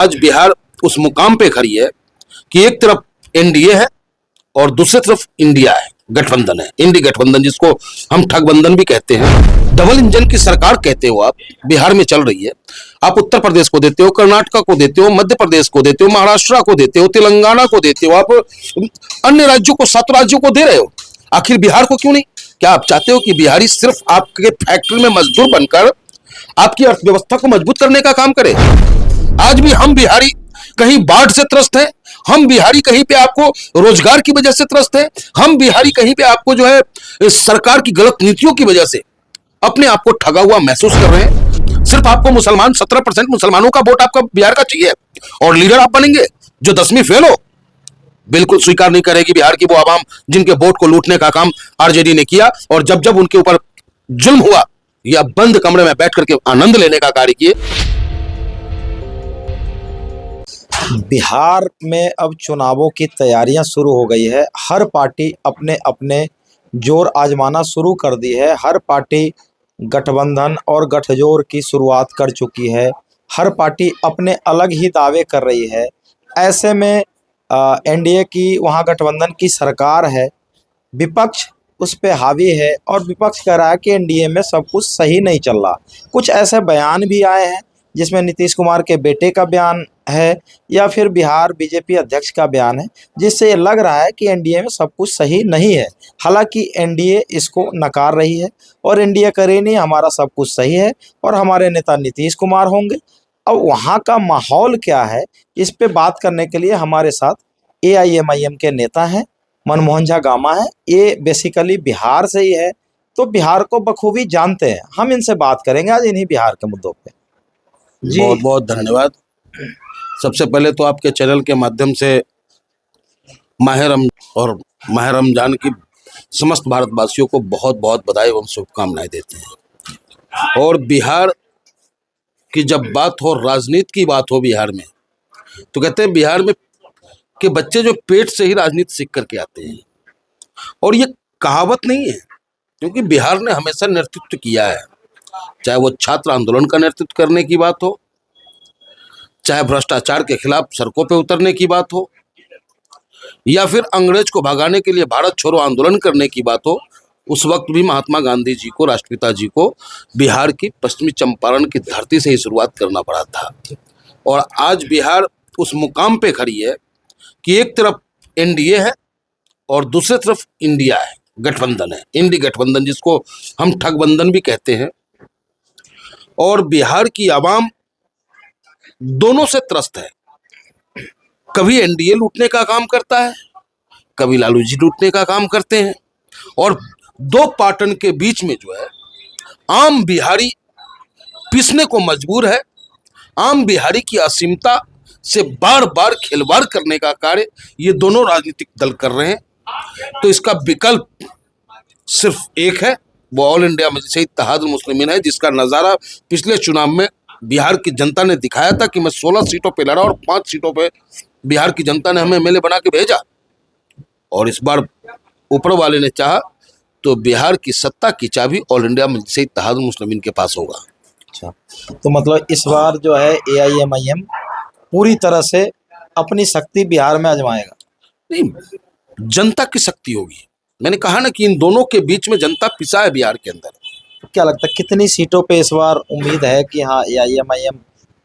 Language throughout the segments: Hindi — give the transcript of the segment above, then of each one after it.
आज बिहार उस मुकाम पे खड़ी है कि एक तरफ एनडीए है और दूसरी तरफ इंडिया है, गठबंधन है, इंडी गठबंधन, जिसको हम ठगबंधन भी कहते हैं। डबल इंजन की सरकार कहते हो आप, बिहार में चल रही है। आप उत्तर प्रदेश को देते हो, कर्नाटक को देते हो, मध्य प्रदेश को देते हो, महाराष्ट्र को देते हो, तेलंगाना को देते हो, आप अन्य राज्यों को, 7 राज्यों को दे रहे हो। आखिर बिहार को क्यों नहीं? क्या आप चाहते हो कि बिहारी सिर्फ आपके फैक्ट्री में मजदूर बनकर आपकी अर्थव्यवस्था को मजबूत करने का काम करे? आज भी हम बिहारी कहीं बाढ़ से त्रस्त है, हम बिहारी कहीं पे आपको रोजगार की वजह से त्रस्त है, हम बिहारी कहीं पे आपको जो है सरकार की गलत नीतियों की वजह से अपने आप को ठगा हुआ महसूस कर रहे हैं। सिर्फ आपको मुसलमान 17% मुसलमानों का वोट आपका बिहार का चाहिए और लीडर आप बनेंगे जो 10वीं फेल हो। बिल्कुल स्वीकार नहीं करेगी बिहार की वो आवाम जिनके वोट को लूटने का काम आरजेडी ने किया, और जब जब उनके ऊपर जुल्म हुआ या बंद कमरे में बैठ करके आनंद लेने का कार्य किए। बिहार में अब चुनावों की तैयारियां शुरू हो गई है। हर पार्टी अपने अपने जोर आजमाना शुरू कर दी है। हर पार्टी गठबंधन और गठजोड़ की शुरुआत कर चुकी है। हर पार्टी अपने अलग ही दावे कर रही है। ऐसे में एनडीए की वहाँ गठबंधन की सरकार है, विपक्ष उस पे हावी है और विपक्ष कह रहा है कि एनडीए में सब कुछ सही नहीं चल रहा। कुछ ऐसे बयान भी आए हैं जिसमें नीतीश कुमार के बेटे का बयान है या फिर बिहार बीजेपी अध्यक्ष का बयान है, जिससे ये लग रहा है कि एनडीए में सब कुछ सही नहीं है। हालांकि एनडीए इसको नकार रही है और एनडीए करे नहीं, हमारा सब कुछ सही है और हमारे नेता नीतीश कुमार होंगे। अब वहाँ का माहौल क्या है, इस पे बात करने के लिए हमारे साथ एआईएमआईएम के नेता हैं, मनमोहन झा गामा है। ये बेसिकली बिहार से ही है, तो बिहार को बखूबी जानते हैं। हम इनसे बात करेंगे आज इन्हीं बिहार के मुद्दों पे। जी बहुत बहुत धन्यवाद। सबसे पहले तो आपके चैनल के माध्यम से माह रमजान की समस्त भारतवासियों को बहुत बहुत बधाई एवं शुभकामनाएं देते हैं। और बिहार की जब बात हो, राजनीति की बात हो बिहार में, तो कहते हैं बिहार में के बच्चे जो पेट से ही राजनीति सीख करके आते हैं। और ये कहावत नहीं है, क्योंकि बिहार ने हमेशा नेतृत्व किया है, चाहे वो छात्र आंदोलन का नेतृत्व करने की बात हो, चाहे भ्रष्टाचार के खिलाफ सड़कों पे उतरने की बात हो, या फिर अंग्रेज को भगाने के लिए भारत छोड़ो आंदोलन करने की बात हो। उस वक्त भी महात्मा गांधी जी को, राष्ट्रपिता जी को बिहार की पश्चिमी चंपारण की धरती से ही शुरुआत करना पड़ा था। और आज बिहार उस मुकाम पे खड़ी है कि एक तरफ एनडीए है और दूसरी तरफ इंडिया है, गठबंधन है, इंडी गठबंधन, जिसको हम ठगबंधन भी कहते हैं। और बिहार की आवाम दोनों से त्रस्त है। कभी एनडीए लूटने का काम करता है, कभी लालू जी लूटने का काम करते हैं, और दो पाटन के बीच में जो है आम बिहारी पिसने को मजबूर है। आम बिहारी की असीमता से बार बार खिलवाड़ करने का कार्य ये दोनों राजनीतिक दल कर रहे हैं। तो इसका विकल्प सिर्फ एक है, वो ऑल इंडिया मजलिस इत्तेहादुल मुस्लिमीन है, जिसका नज़ारा पिछले चुनाव में बिहार की जनता ने दिखाया था कि मैं 16 सीटों पे लड़ा और 5 सीटों पे बिहार की जनता ने हमें एमएलए बना के भेजा। और इस बार ऊपर वाले ने चाहा तो बिहार की सत्ता की चाबी ऑल इंडिया मजलिस इत्तेहादुल मुस्लिमीन के पास होगा। अच्छा, तो मतलब इस बार जो है एआईएमआईएम पूरी तरह से अपनी शक्ति बिहार में आजमाएगा? नहीं, जनता की शक्ति होगी। मैंने कहा ना कि इन दोनों के बीच में जनता पिसा है बिहार के अंदर। क्या लगता है कितनी सीटों पे इस बार उम्मीद है कि हाँ एआईएमआईएम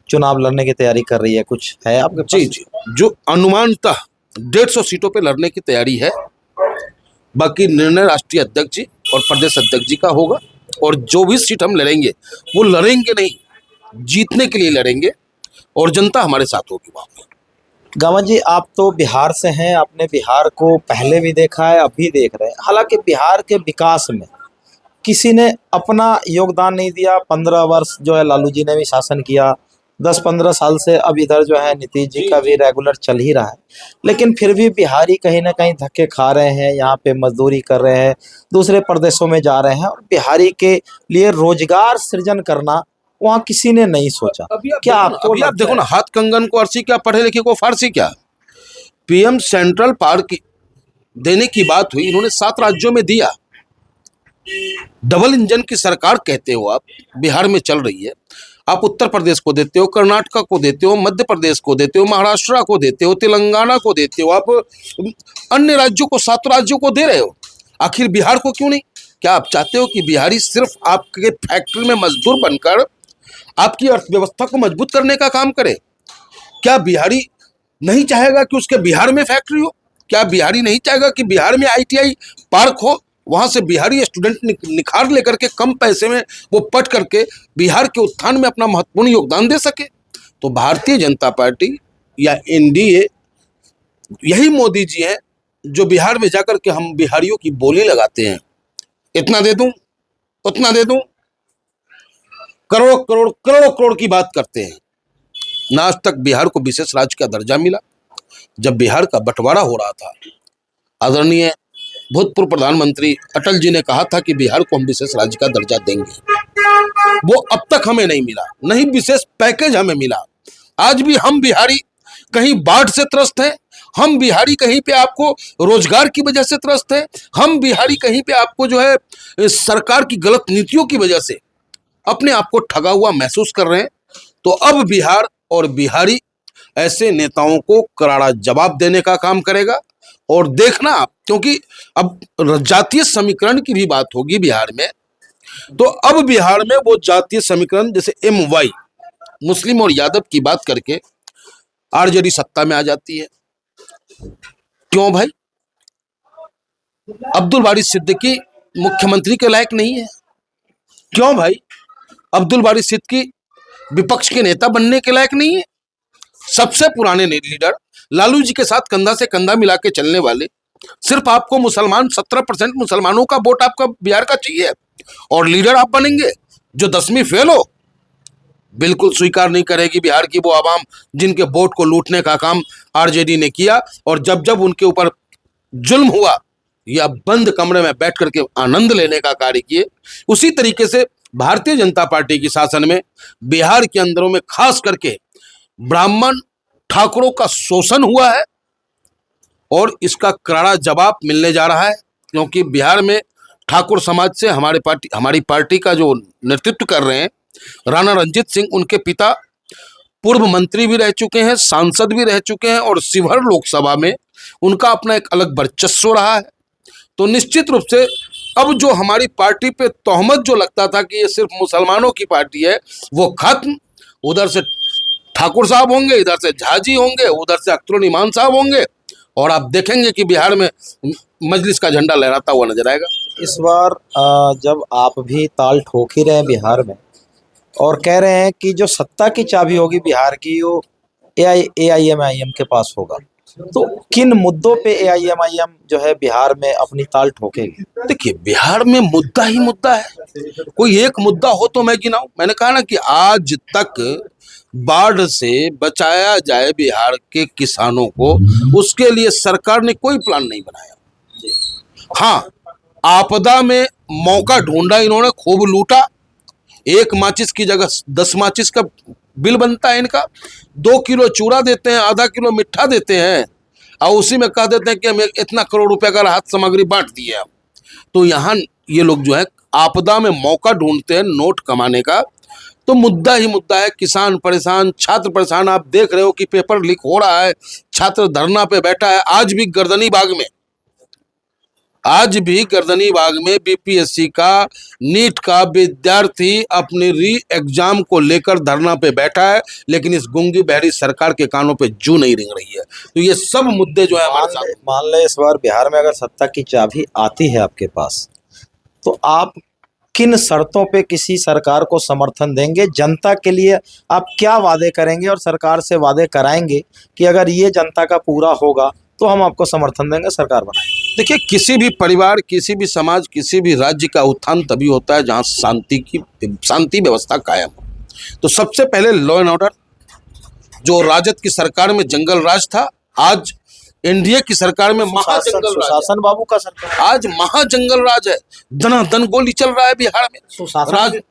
चुनाव लड़ने की तैयारी कर रही है? कुछ है आपके पास? जी, जो अनुमानतः 150 सीटों पे लड़ने की तैयारी है। बाकी निर्णय राष्ट्रीय अध्यक्ष जी और प्रदेश अध्यक्ष जी का होगा। और जो भी सीट हम लड़ेंगे वो लड़ेंगे नहीं, जीतने के लिए लड़ेंगे, और जनता हमारे साथ होगी वहाँ पे। गामा जी, आप तो बिहार से हैं, आपने बिहार को पहले भी देखा है, अभी देख रहे हैं। हालांकि बिहार के विकास में किसी ने अपना योगदान नहीं दिया। 15 वर्ष जो है लालू जी ने भी शासन किया, 10-15 साल से अब इधर जो है नीतीश जी का भी रेगुलर चल ही रहा है। लेकिन फिर भी बिहारी कहीं ना कहीं धक्के खा रहे हैं, यहाँ पे मजदूरी कर रहे हैं, दूसरे प्रदेशों में जा रहे हैं, और बिहारी के लिए रोजगार सृजन करना वहाँ किसी ने नहीं सोचा। क्या आपको आप देखो ना, हाथ कंगन को अरसी क्या, पढ़े लिखे को फारसी क्या। पीएम सेंट्रल पार्क देने की बात हुई, इन्होंने 7 राज्यों में दिया। डबल इंजन की सरकार कहते हो आप, बिहार में चल रही है। आप उत्तर प्रदेश को देते हो, कर्नाटक को देते हो, मध्य प्रदेश को देते हो, महाराष्ट्र को देते हो, तेलंगाना को देते हो, आप अन्य राज्यों को, 7 राज्यों को दे रहे हो, आखिर बिहार को क्यों नहीं? क्या आप चाहते हो कि बिहारी सिर्फ आपके फैक्ट्री में मजदूर बनकर आपकी अर्थव्यवस्था को मजबूत करने का काम करे? क्या बिहारी नहीं चाहेगा कि उसके बिहार में फैक्ट्री हो? क्या बिहारी नहीं चाहेगा कि बिहार में ITI पार्क हो, वहां से बिहारी स्टूडेंट निखार लेकर के कम पैसे में वो पढ़ करके बिहार के उत्थान में अपना महत्वपूर्ण योगदान दे सके? तो भारतीय जनता पार्टी या NDA, यही मोदी जी हैं जो बिहार में जाकर के हम बिहारियों की बोली लगाते हैं, इतना दे दूं, उतना दे दूं, करोड़ करोड़ करोड़ करोड़ की बात करते हैं। ना आज तक बिहार को विशेष राज्य का दर्जा मिला। जब बिहार का बंटवारा हो रहा था, आदरणीय भूतपूर्व प्रधानमंत्री अटल जी ने कहा था कि बिहार को हम विशेष राज्य का दर्जा देंगे। वो अब तक हमें नहीं मिला, नहीं विशेष पैकेज हमें मिला। आज भी हम बिहारी कहीं बाढ़ से त्रस्त हैं, हम बिहारी कहीं पे आपको रोजगार की वजह से त्रस्त है, हम बिहारी कहीं पे आपको जो है सरकार की गलत नीतियों की वजह से अपने आप को ठगा हुआ महसूस कर रहे हैं। तो अब बिहार और बिहारी ऐसे नेताओं को करारा जवाब देने का काम करेगा। और देखना आप, क्योंकि अब जातीय समीकरण की भी बात होगी बिहार में, तो अब बिहार में वो जातीय समीकरण जैसे MY, मुस्लिम और यादव की बात करके RJD सत्ता में आ जाती है। क्यों भाई? अब्दुल बारी सिद्दीकी मुख्यमंत्री के लायक नहीं है? क्यों भाई? अब्दुल बारी सिद्दीकी विपक्ष के नेता बनने के लायक नहीं है? सबसे पुराने लीडर, लालू जी के साथ कंधा से कंधा मिला के चलने वाले, सिर्फ आपको मुसलमान 17% मुसलमानों का वोट आपका बिहार का चाहिए और लीडर आप बनेंगे जो 10वीं फेल हो? बिल्कुल स्वीकार नहीं करेगी बिहार की वो आवाम जिनके वोट को लूटने का काम RJD ने किया। और जब जब उनके ऊपर जुल्म हुआ या बंद कमरे में बैठ करके आनंद लेने का कार्य किए, उसी तरीके से भारतीय जनता पार्टी की शासन में बिहार के अंदरों में खास करके ब्राह्मण ठाकुरों का शोषण हुआ है और इसका करारा जवाब मिलने जा रहा है। क्योंकि बिहार में ठाकुर समाज से हमारी पार्टी का जो नेतृत्व कर रहे हैं राणा रंजीत सिंह, उनके पिता पूर्व मंत्री भी रह चुके हैं, सांसद भी रह चुके हैं और शिवहर लोकसभा में उनका अपना एक अलग वर्चस्व रहा है। तो निश्चित रूप से अब जो हमारी पार्टी पे तोहमत जो लगता था कि ये सिर्फ मुसलमानों की पार्टी है, वो खत्म। उधर से ठाकुर साहब होंगे, इधर से झा जी होंगे, उधर से अख्तरुल ईमान साहब होंगे और आप देखेंगे कि बिहार में मजलिस का झंडा लहराता हुआ नजर आएगा। इस बार जब आप भी ताल ठोक ही रहे हैं बिहार में और कह रहे हैं कि जो सत्ता की चाबी होगी बिहार की वो AIMIM के पास होगा, तो किन मुद्दों पे AIMIM जो है बिहार में अपनी ताल ठोकेगी? देखिए, बिहार में मुद्दा ही मुद्दा है, कोई एक मुद्दा हो तो मैं गिनाऊं। मैंने कहा ना कि आज तक बाढ़ से बचाया जाए बिहार के किसानों को, उसके लिए सरकार ने कोई प्लान नहीं बनाया। हाँ, आपदा में मौका ढूंढा इन्होंने, खूब लूटा। 1 माचिस की जगह 10 माचिस का बिल बनता है इनका। 2 किलो चूड़ा देते हैं, आधा किलो मिठा देते हैं और उसी में कह देते हैं कि हम इतना करोड़ रुपए का राहत सामग्री बांट दिए। तो यहाँ ये लोग जो है आपदा में मौका ढूंढते हैं नोट कमाने का। तो मुद्दा ही मुद्दा है, किसान परेशान, छात्र परेशान। आप देख रहे हो कि पेपर लीक हो रहा है, छात्र धरना पे बैठा है। आज भी गर्दनी बाग में BPSC का नीट का विद्यार्थी अपने री एग्जाम को लेकर धरना पे बैठा है, लेकिन इस गूंगी बहरी सरकार के कानों पे जू नहीं रिंग रही है। तो ये सब मुद्दे जो है हमारे साथ। मान ले इस बार बिहार में अगर सत्ता की चाबी आती है आपके पास, तो आप किन शर्तों पे किसी सरकार को समर्थन देंगे? जनता के लिए आप क्या वादे करेंगे और सरकार से वादे कराएंगे कि अगर ये जनता का पूरा होगा तो हम आपको समर्थन देंगे, सरकार बनाएंगे? देखिए, किसी भी परिवार, किसी भी समाज, किसी भी राज्य का उत्थान तभी होता है जहां शांति व्यवस्था कायम हो। तो सबसे पहले लॉ एंड ऑर्डर। जो राजद की सरकार में जंगल राज था, आज NDA की सरकार में महाजंगल राज है। सुशासन बाबू का सरकार आज महाजंगल राज है, दनादन गोली चल रहा है बिहार में।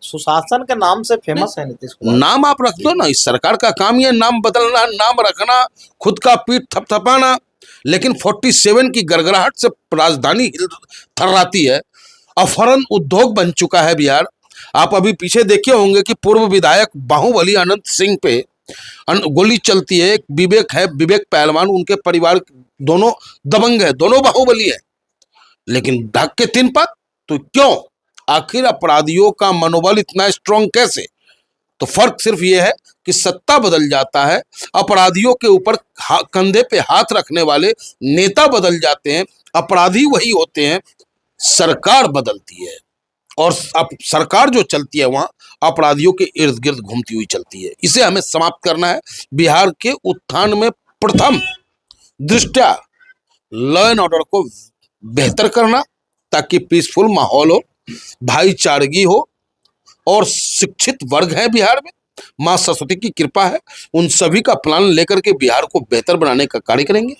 सुशासन के नाम से फेमस है नीतीश कुमार। नाम आप रख दो ना, इस सरकार का काम ही है नाम बदलना, नाम रखना, खुद का पीठ थपथपाना। लेकिन 47 की गड़गड़ाहट से राजधानी थर्राती है। अपहरण उद्योग बन चुका है बिहार। आप अभी पीछे देखे होंगे कि पूर्व विधायक बाहुबली अनंत सिंह पे गोली चलती है। एक विवेक है, विवेक पहलवान, उनके परिवार दोनों दबंग है, दोनों बाहुबली है, लेकिन ढक के तीन पात। तो क्यों? आखिर अपराधियों का मनोबल इतना स्ट्रांग कैसे? तो फर्क सिर्फ ये है कि सत्ता बदल जाता है, अपराधियों के ऊपर कंधे पे हाथ रखने वाले नेता बदल जाते हैं, अपराधी वही होते हैं, सरकार बदलती है और अब सरकार जो चलती है वहां अपराधियों के इर्द गिर्द घूमती हुई चलती है। इसे हमें समाप्त करना है। बिहार के उत्थान में प्रथम दृष्टया लॉ एंड ऑर्डर को बेहतर करना, ताकि पीसफुल माहौल हो, भाईचारगी हो, और शिक्षित वर्ग है बिहार में, माँ सरस्वती की कृपा है, उन सभी का प्लान लेकर के बिहार को बेहतर बनाने का कार्य करेंगे।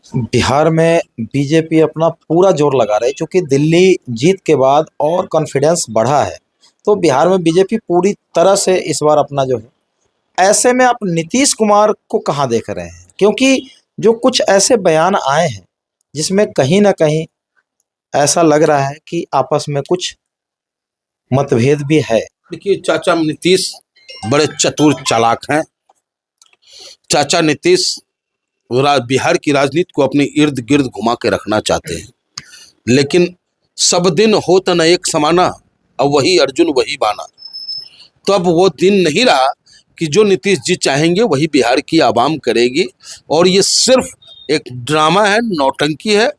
बिहार में बीजेपी अपना पूरा जोर लगा रही है, क्योंकि दिल्ली जीत के बाद और कॉन्फिडेंस बढ़ा है, तो बिहार में बीजेपी पूरी तरह से इस बार अपना जो है। ऐसे में आप नीतीश कुमार को कहाँ देख रहे हैं? क्योंकि जो कुछ ऐसे बयान आए हैं जिसमें कहीं ना कहीं ऐसा लग रहा है कि आपस में कुछ मतभेद भी है। देखिए, चाचा नीतीश बड़े चतुर चालाक हैं। चाचा नीतीश बिहार की राजनीति को अपने इर्द गिर्द घुमा के रखना चाहते हैं, लेकिन सब दिन होत न एक समाना, अब वही अर्जुन वही बाना। तो अब वो दिन नहीं रहा कि जो नीतीश जी चाहेंगे वही बिहार की आवाम करेगी, और ये सिर्फ एक ड्रामा है, नौटंकी है।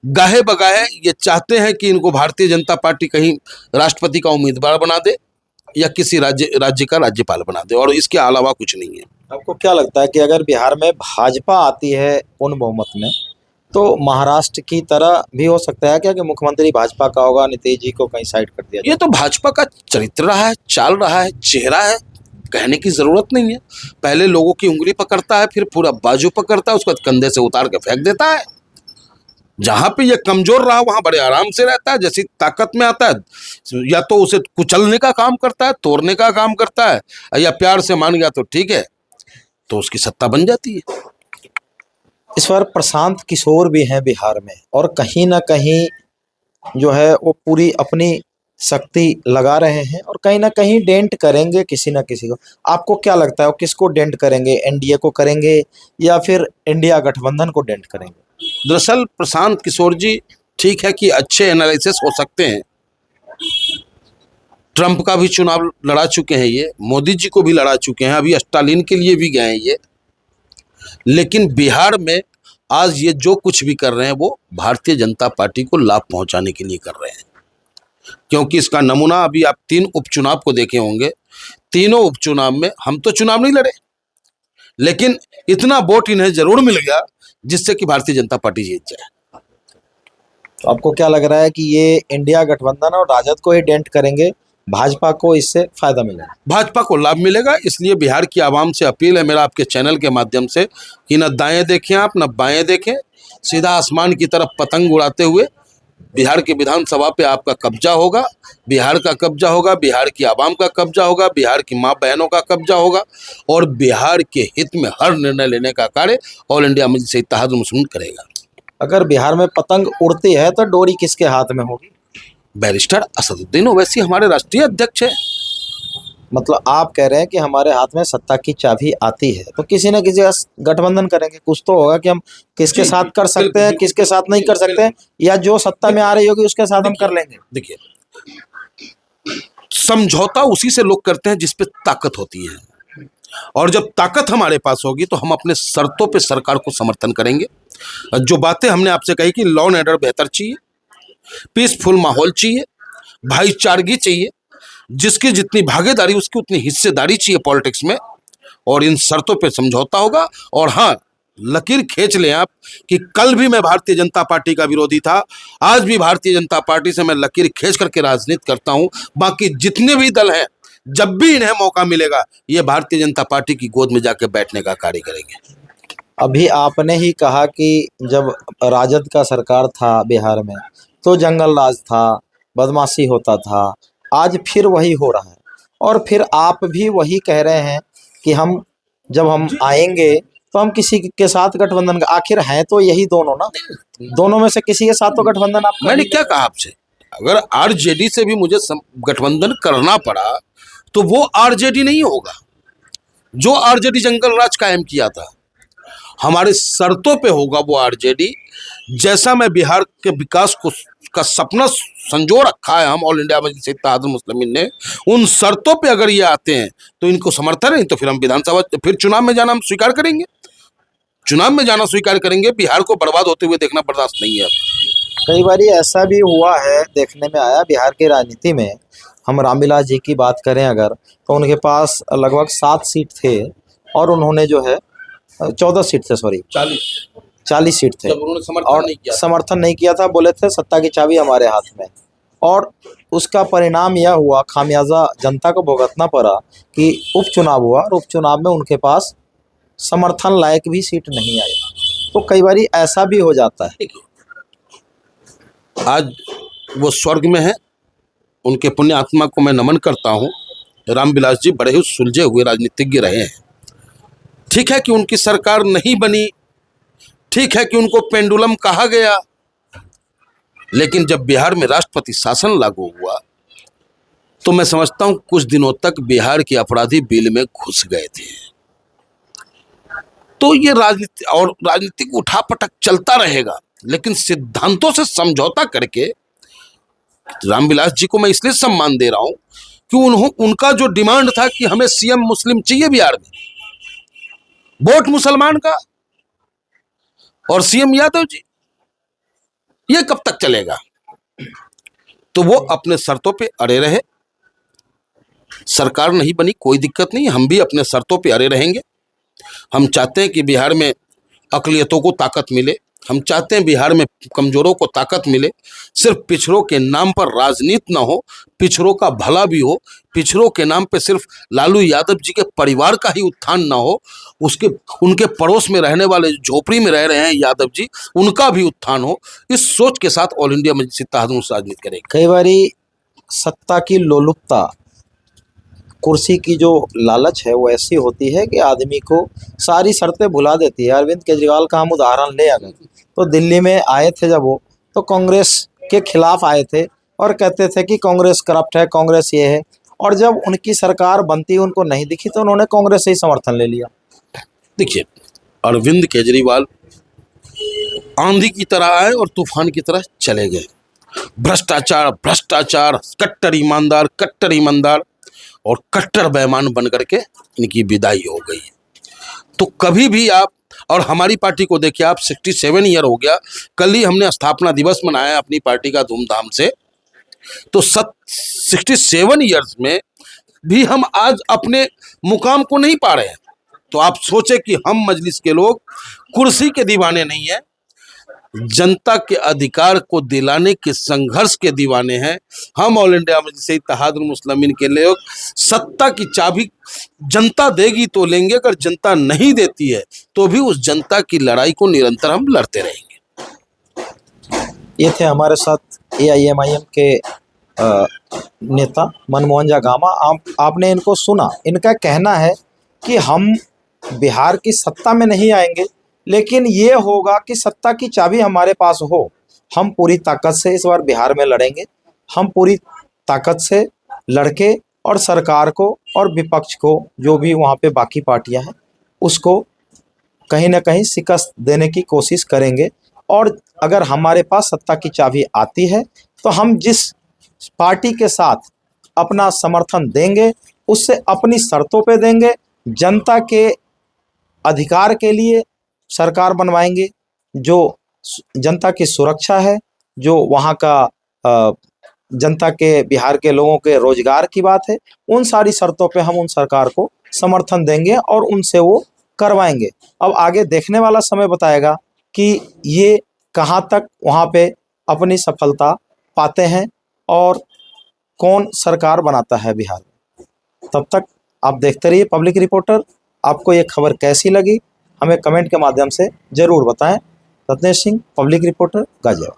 गाहे बगाहे ये चाहते हैं कि इनको भारतीय जनता पार्टी कहीं राष्ट्रपति का उम्मीदवार बना दे या किसी राज्य का राज्यपाल बना दे, और इसके अलावा कुछ नहीं है। आपको क्या लगता है कि अगर बिहार में भाजपा आती है पूर्ण बहुमत में, तो महाराष्ट्र की तरह भी हो सकता है क्या कि मुख्यमंत्री भाजपा का होगा, नीतीश जी को कहीं साइड कर दिया? ये तो भाजपा का चरित्र रहा है, चाल रहा है, चेहरा है, कहने की जरूरत नहीं है। पहले लोगों की उंगली पकड़ता है, फिर पूरा बाजू पकड़ता है, उसके बाद कंधे से उतार के फेंक देता है। जहां पे ये कमजोर रहा वहां बड़े आराम से रहता है, जैसी ताकत में आता है या तो उसे कुचलने का काम करता है, तोड़ने का काम करता है, या प्यार से मान गया तो ठीक है, तो उसकी सत्ता बन जाती है। इस बार प्रशांत किशोर भी हैं बिहार में, और कहीं ना कहीं जो है वो पूरी अपनी शक्ति लगा रहे हैं, और कहीं ना कहीं डेंट करेंगे किसी ना किसी को। आपको क्या लगता है वो किसको डेंट करेंगे? एनडीए को करेंगे या फिर इंडिया गठबंधन को डेंट करेंगे? दरअसल प्रशांत किशोर जी ठीक है कि अच्छे एनालिसिस हो सकते हैं, ट्रंप का भी चुनाव लड़ा चुके हैं ये, मोदी जी को भी लड़ा चुके हैं, अभी स्टालिन के लिए भी गए हैं ये, लेकिन बिहार में आज ये जो कुछ भी कर रहे हैं वो भारतीय जनता पार्टी को लाभ पहुंचाने के लिए कर रहे हैं। क्योंकि इसका नमूना अभी आप 3 उपचुनाव को देखे होंगे, तीनों उपचुनाव में हम तो चुनाव नहीं लड़े, लेकिन इतना वोट इन्हें जरूर मिल गया जिससे कि भारतीय जनता पार्टी जीत जाए। तो आपको क्या लग रहा है कि ये इंडिया गठबंधन और राजद को ही डेंट करेंगे, भाजपा को इससे फायदा मिलेगा? भाजपा को लाभ मिलेगा। इसलिए बिहार की आवाम से अपील है मेरा आपके चैनल के माध्यम से कि न दाएं देखें आप, न बाएं देखें, सीधा आसमान की तरफ पतंग उड़ाते हुए बिहार की विधानसभा पे आपका कब्जा होगा, बिहार का कब्जा होगा, बिहार की आवाम का कब्जा होगा, बिहार की माँ बहनों का कब्जा होगा, और बिहार के हित में हर निर्णय लेने का कार्य ऑल इंडिया मजलिस इत्तेहादुल मुस्लिमीन करेगा। अगर बिहार में पतंग उड़ती है तो डोरी किसके हाथ में होगी? बैरिस्टर असदुद्दीन ओवैसी हमारे राष्ट्रीय अध्यक्ष है। मतलब आप कह रहे हैं कि हमारे हाथ में सत्ता की चाबी आती है तो किसी न किसी गठबंधन करेंगे, कुछ तो होगा कि हम किसके साथ कर सकते हैं, किसके साथ नहीं कर सकते हैं, या जो सत्ता में आ रही होगी उसके साथ हम कर लेंगे। देखिए, समझौता उसी से लोग करते हैं जिस पे ताकत होती है, और जब ताकत हमारे पास होगी तो हम अपने शर्तों पे सरकार को समर्थन करेंगे। जो बातें हमने आपसे कही कि लॉ एंड ऑर्डर बेहतर चाहिए, पीसफुल माहौल चाहिए, भाईचारगी चाहिए, जिसकी जितनी भागीदारी उसकी उतनी हिस्सेदारी चाहिए पॉलिटिक्स में, और इन शर्तों पे समझौता होगा। और हाँ, लकीर खींच लें आप कि कल भी मैं भारतीय जनता पार्टी का विरोधी था, आज भी भारतीय जनता पार्टी से मैं लकीर खींच करके राजनीति करता हूं। बाकी जितने भी दल हैं, जब भी इन्हें मौका मिलेगा ये भारतीय जनता पार्टी की गोद में जाके बैठने का कार्य करेंगे। अभी आपने ही कहा कि जब राजद का सरकार था बिहार में तो जंगल राज था, बदमाशी होता था, आज फिर वही हो रहा है, और फिर आप भी वही कह रहे हैं कि जब हम आएंगे तो हम किसी के साथ गठबंधन का, आखिर हैं तो यही दोनों ना, दोनों में से किसी के साथ तो गठबंधन आप। मैंने क्या कहा आपसे? अगर आरजेडी से भी मुझे गठबंधन करना पड़ा तो वो आरजेडी नहीं होगा जो आरजेडी जंगल राज कायम किया था। हमारे शर्तों पे होगा वो आरजेडी। जैसा मैं बिहार के विकास को का सपना संजो रखा है हम ऑल इंडिया मजलिस इत्तेहादुल मुस्लिमीन ने, उन शर्तों पे अगर ये आते हैं तो इनको समर्थन है, तो फिर हम विधानसभा फिर चुनाव में जाना हम स्वीकार करेंगे, चुनाव में जाना स्वीकार करेंगे। बिहार को बर्बाद होते हुए देखना बर्दाश्त नहीं है। कई बार ऐसा भी हुआ है, देखने में आया बिहार की राजनीति में। हम रामविलास जी की बात करें अगर, तो उनके पास लगभग 7 सीट थे और उन्होंने जो है 14 सीट थे, सॉरी 40 सीट थे, जब उन्होंने और समर्थन नहीं किया था। बोले थे सत्ता की चाबी हमारे हाथ में, और उसका परिणाम यह हुआ, खामियाजा जनता को भुगतना पड़ा कि उपचुनाव हुआ और उपचुनाव में उनके पास समर्थन लायक भी सीट नहीं आई। तो कई बार ऐसा भी हो जाता है। आज वो स्वर्ग में है, उनके पुण्य आत्मा को मैं नमन करता हूँ। रामविलास जी बड़े ही सुलझे हुए राजनीतिज्ञ रहे हैं। ठीक है कि उनकी सरकार नहीं बनी, ठीक है कि उनको पेंडुलम कहा गया, लेकिन जब बिहार में राष्ट्रपति शासन लागू हुआ तो मैं समझता हूं कुछ दिनों तक बिहार के अपराधी बिल में घुस गए थे। तो ये राजनीतिक उठापटक चलता रहेगा, लेकिन सिद्धांतों से समझौता करके रामविलास जी को मैं इसलिए सम्मान दे रहा हूं कि उनका जो डिमांड था कि हमें सीएम मुस्लिम चाहिए बिहार में, वोट मुसलमान का और सीएम यादव जी, ये कब तक चलेगा? तो वो अपने शर्तों पे अड़े रहे। सरकार नहीं बनी, कोई दिक्कत नहीं, हम भी अपने शर्तों पे अड़े रहेंगे। हम चाहते हैं कि बिहार में अक़लियतों को ताकत मिले, हम चाहते हैं बिहार में कमजोरों को ताकत मिले। सिर्फ पिछड़ों के नाम पर राजनीति ना हो, पिछड़ों का भला भी हो। पिछड़ों के नाम पे सिर्फ लालू यादव जी के परिवार का ही उत्थान ना हो, उनके पड़ोस में रहने वाले झोपड़ी में रह रहे हैं यादव जी, उनका भी उत्थान हो। इस सोच के साथ ऑल इंडिया मजलिस इत्तेहादुल मुस्लिमीन राजनीति करेगी। कई बारी सत्ता की लोलुपता, कुर्सी की जो लालच है वो ऐसी होती है कि आदमी को सारी शर्तें भुला देती है। अरविंद केजरीवाल का हम उदाहरण ले अगर, तो दिल्ली में आए थे जब वो, तो कांग्रेस के खिलाफ आए थे और कहते थे कि कांग्रेस करप्ट है, कांग्रेस ये है, और जब उनकी सरकार बनती उनको नहीं दिखी तो उन्होंने कांग्रेस से ही समर्थन ले लिया। देखिए, अरविंद केजरीवाल आंधी की तरह आए और तूफान की तरह चले गए। भ्रष्टाचार भ्रष्टाचार, कट्टर ईमानदार और कट्टर बेईमान बन करके इनकी विदाई हो गई। तो कभी भी आप, और हमारी पार्टी को देखिए आप, 67 ईयर हो गया, कल ही हमने स्थापना दिवस मनाया अपनी पार्टी का धूमधाम से। तो 67 ईयर्स में भी हम आज अपने मुकाम को नहीं पा रहे हैं। तो आप सोचे कि हम मजलिस के लोग कुर्सी के दीवाने नहीं हैं, जनता के अधिकार को दिलाने के संघर्ष के दीवाने हैं। हम ऑल इंडिया मजलिस इत्तेहादुल मुस्लिमीन के लोग सत्ता की चाबी जनता देगी तो लेंगे, अगर जनता नहीं देती है तो भी उस जनता की लड़ाई को निरंतर हम लड़ते रहेंगे। ये थे हमारे साथ AIMIM के नेता मनमोहन झा गामा। आपने इनको सुना। इनका कहना है कि हम बिहार की सत्ता में नहीं आएंगे, लेकिन ये होगा कि सत्ता की चाबी हमारे पास हो। हम पूरी ताकत से इस बार बिहार में लड़ेंगे। हम पूरी ताकत से लड़के और सरकार को और विपक्ष को, जो भी वहाँ पे बाकी पार्टियां हैं, उसको कहीं ना कहीं शिकस्त देने की कोशिश करेंगे। और अगर हमारे पास सत्ता की चाबी आती है तो हम जिस पार्टी के साथ अपना समर्थन देंगे उससे अपनी शर्तों पे देंगे। जनता के अधिकार के लिए सरकार बनवाएंगे, जो जनता की सुरक्षा है, जो वहाँ का जनता के, बिहार के लोगों के रोजगार की बात है, उन सारी शर्तों पे हम उन सरकार को समर्थन देंगे और उनसे वो करवाएंगे। अब आगे देखने वाला समय बताएगा कि ये कहाँ तक वहाँ पे अपनी सफलता पाते हैं और कौन सरकार बनाता है बिहार में। तब तक आप देखते रहिए पब्लिक रिपोर्टर। आपको ये खबर कैसी लगी हमें कमेंट के माध्यम से ज़रूर बताएं। Ratnesh Singh, public reporter, Ghaziabad.